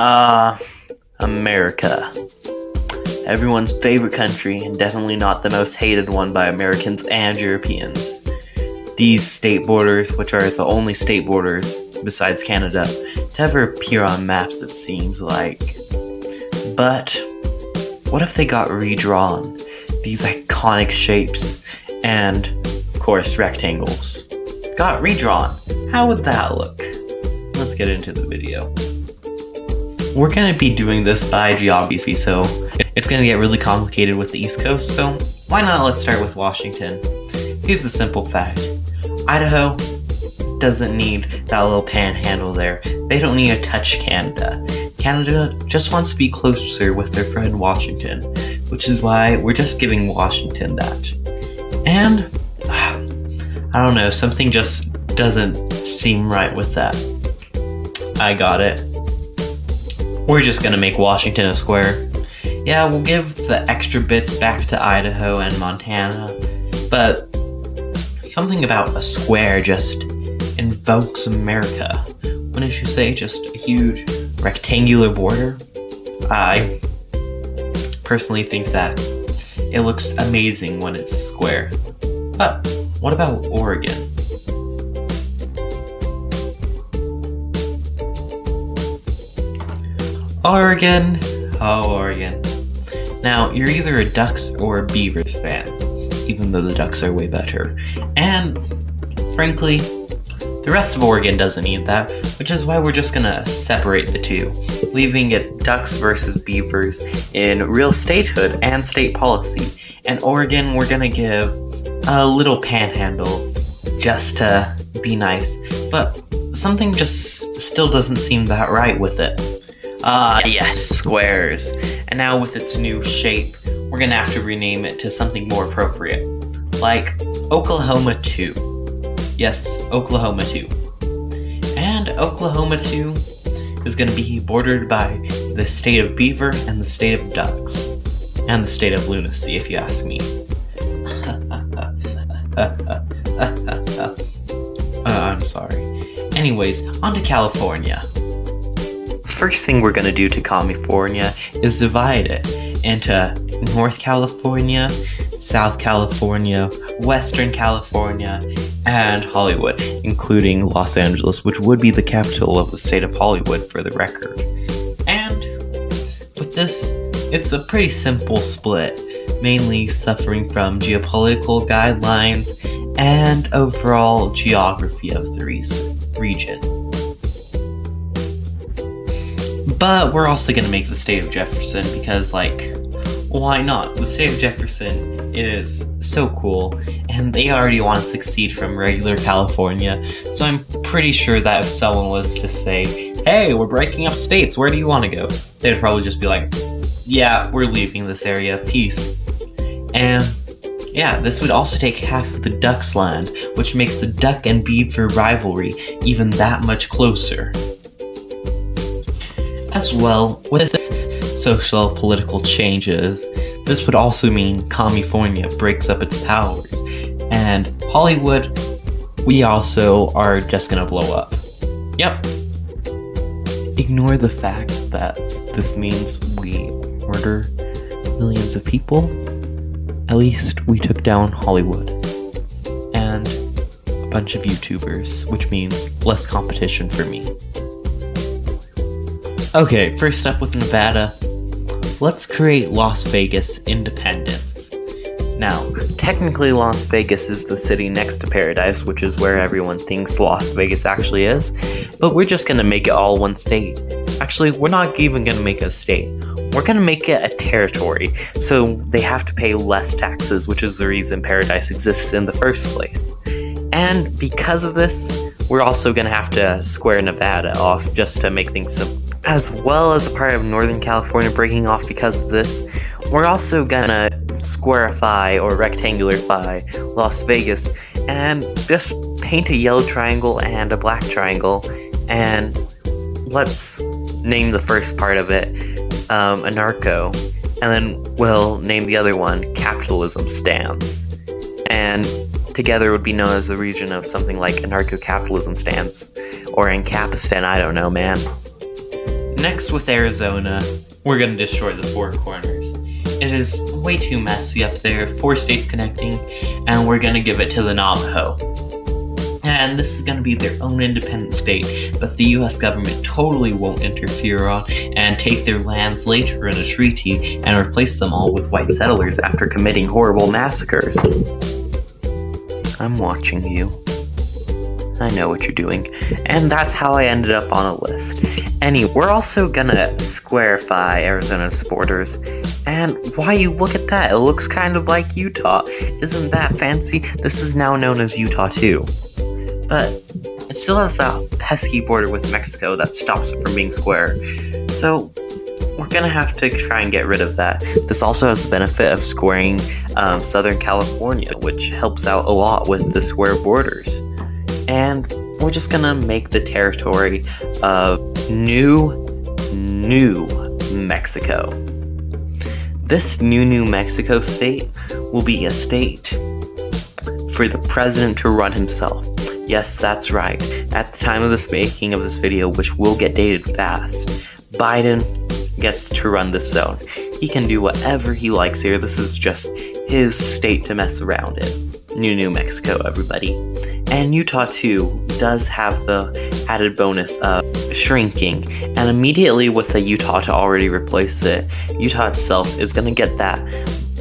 Uh, America. Everyone's favorite country, and definitely not the most hated one by Americans and Europeans. These state borders, which are the only state borders, besides Canada, to ever appear on maps, it seems like. But what if they got redrawn? These iconic shapes, and, of course, rectangles. Got redrawn. How would that look? Let's get into the video. We're going to be doing this by geography, so it's going to get really complicated with the East Coast, so why not let's start with Washington. Here's the simple fact. Idaho doesn't need that little panhandle there. They don't need to touch Canada. Canada just wants to be closer with their friend Washington, which is why we're just giving Washington that. And, I don't know, something just doesn't seem right with that. I got it. We're just gonna make Washington a square. Yeah, we'll give the extra bits back to Idaho and Montana, but something about a square just invokes America. Wouldn't you say just a huge rectangular border? I personally think that it looks amazing when it's square. But what about Oregon? Oregon. Now, you're either a Ducks or a Beavers fan, even though the Ducks are way better. And, frankly, the rest of Oregon doesn't need that, which is why we're just gonna separate the two, leaving it Ducks versus Beavers in real statehood and state policy. And Oregon, we're gonna give a little panhandle just to be nice, but something just still doesn't seem that right with it. Yes, squares. And now with its new shape, we're gonna have to rename it to something more appropriate. Like Oklahoma 2. Yes, Oklahoma 2. And Oklahoma 2 is gonna be bordered by the state of Beaver and the state of Ducks. And the state of lunacy, if you ask me. I'm sorry. Anyways, on to California. First thing we're gonna do to California is divide it into North California, South California, Western California, and Hollywood, including Los Angeles, which would be the capital of the state of Hollywood for the record. And with this, it's a pretty simple split, mainly suffering from geopolitical guidelines and overall geography of the region. But we're also going to make the state of Jefferson because, why not? The state of Jefferson is so cool, and they already want to succeed from regular California, so I'm pretty sure that if someone was to say, hey, we're breaking up states, where do you want to go? They'd probably just be like, yeah, we're leaving this area, peace. And yeah, this would also take half of the Ducks' land, which makes the Duck and Beaver rivalry even that much closer. As well, with social political changes, this would also mean California breaks up its powers, and Hollywood, we also are just gonna blow up. Yep. Ignore the fact that this means we murder millions of people. At least we took down Hollywood and a bunch of YouTubers, which means less competition for me. Okay, first up with Nevada, let's create Las Vegas Independence. Now, technically Las Vegas is the city next to Paradise, which is where everyone thinks Las Vegas actually is, but we're just gonna make it all one state. Actually, we're not even gonna make it a state. We're gonna make it a territory, so they have to pay less taxes, which is the reason Paradise exists in the first place. And because of this, we're also gonna have to square Nevada off just to make things simple. As well as a part of Northern California breaking off because of this, we're also gonna squarify or rectangularify Las Vegas and just paint a yellow triangle and a black triangle, and let's name the first part of it Anarcho, and then we'll name the other one Capitalism Stands. And together would be known as the region of something like anarcho-capitalism stands, or Ancapistan, I don't know, man. Next with Arizona, we're going to destroy the Four Corners. It is way too messy up there, 4 states connecting, and we're going to give it to the Navajo. And this is going to be their own independent state that the US government totally won't interfere on and take their lands later in a treaty and replace them all with white settlers after committing horrible massacres. I'm watching you. I know what you're doing. And that's how I ended up on a list. Anyway, we're also gonna squarify Arizona's borders. And why you look at that, it looks kind of like Utah. Isn't that fancy? This is now known as Utah too. But it still has that pesky border with Mexico that stops it from being square. So we're gonna have to try and get rid of that. This also has the benefit of squaring Southern California, which helps out a lot with the square borders. And we're just gonna make the territory of New Mexico. This New Mexico state will be a state for the president to run himself. Yes, that's right. At the time of this making of this video, which will get dated fast, Biden gets to run this zone. He can do whatever he likes here. This is just his state to mess around in. New Mexico, everybody. And Utah, too, does have the added bonus of shrinking. And immediately with the Utah to already replace it, Utah itself is going to get that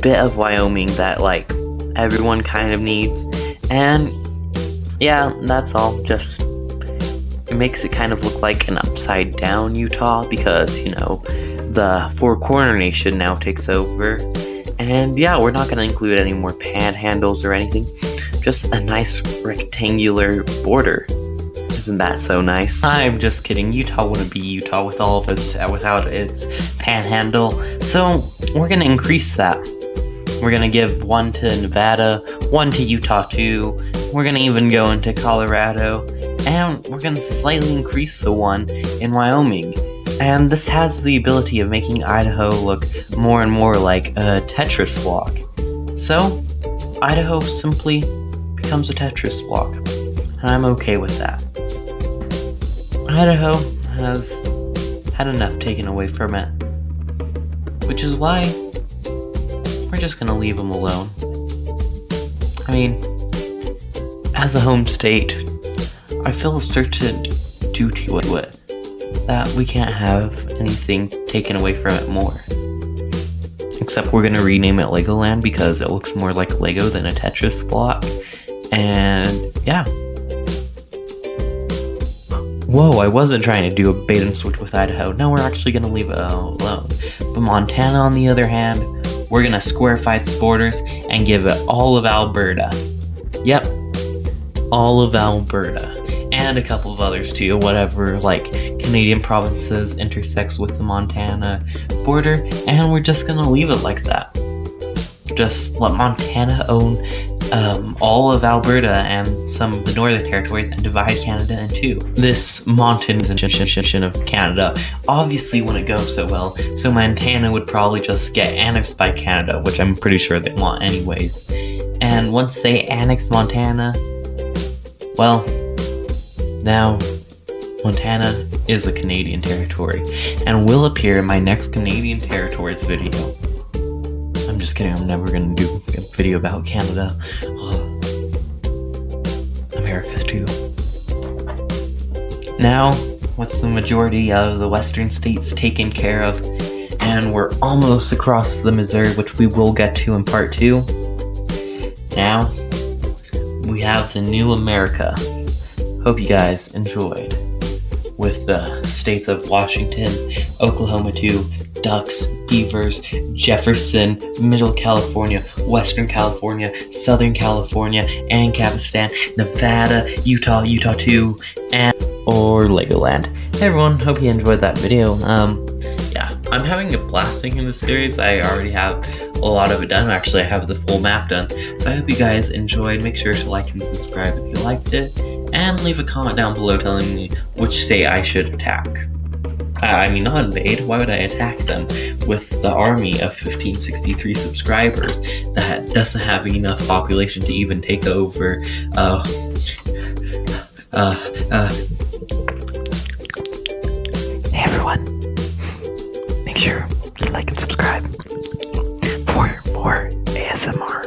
bit of Wyoming that, like, everyone kind of needs. And yeah, that's all. Just, it makes it kind of look like an upside down Utah because, you know, the Four Corner Nation now takes over. And yeah, we're not going to include any more panhandles or anything. Just a nice rectangular border. Isn't that so nice? I'm just kidding. Utah wouldn't be Utah with all of its without its panhandle. So we're going to increase that. We're going to give 1 to Nevada, 1 to Utah too. We're going to even go into Colorado. And we're going to slightly increase the 1 in Wyoming. And this has the ability of making Idaho look more and more like a Tetris block. So, Idaho simply becomes a Tetris block. And I'm okay with that. Idaho has had enough taken away from it. Which is why we're just gonna leave them alone. I mean, as a home state, I feel a certain duty to it. That we can't have anything taken away from it more. Except we're gonna rename it Legoland because it looks more like Lego than a Tetris block. And yeah. Whoa, I wasn't trying to do a bait and switch with Idaho. No, we're actually gonna leave it alone. But Montana, on the other hand, we're gonna squarify its borders and give it all of Alberta. Yep, all of Alberta. And a couple of others too, whatever, like Canadian provinces intersects with the Montana border, and we're just gonna leave it like that. Just let Montana own all of Alberta and some of the northern territories and divide Canada in two. This mountain of Canada obviously wouldn't go so well, so Montana would probably just get annexed by Canada, which I'm pretty sure they want anyways. And once they annex Montana, well, now Montana is a Canadian territory and will appear in my next Canadian territories video. I'm just kidding, I'm never gonna do a video about Canada. America's too. Now, with the majority of the western states taken care of, and we're almost across the Missouri, which we will get to in part 2. Now, we have the new America. Hope you guys enjoyed. With the states of Washington, Oklahoma too, Ducks, Beavers, Jefferson, Middle California, Western California, Southern California, and Capistan, Nevada, Utah too, and or Legoland. Hey everyone, hope you enjoyed that video. Yeah, I'm having a blast making this series. I already have a lot of it done. Actually, I have the full map done. So I hope you guys enjoyed. Make sure to like and subscribe if you liked it, and leave a comment down below telling me which state I should attack. I mean, not invade. Why would I attack them with the army of 1563 subscribers that doesn't have enough population to even take over? Hey everyone, sure you like and subscribe for more ASMR.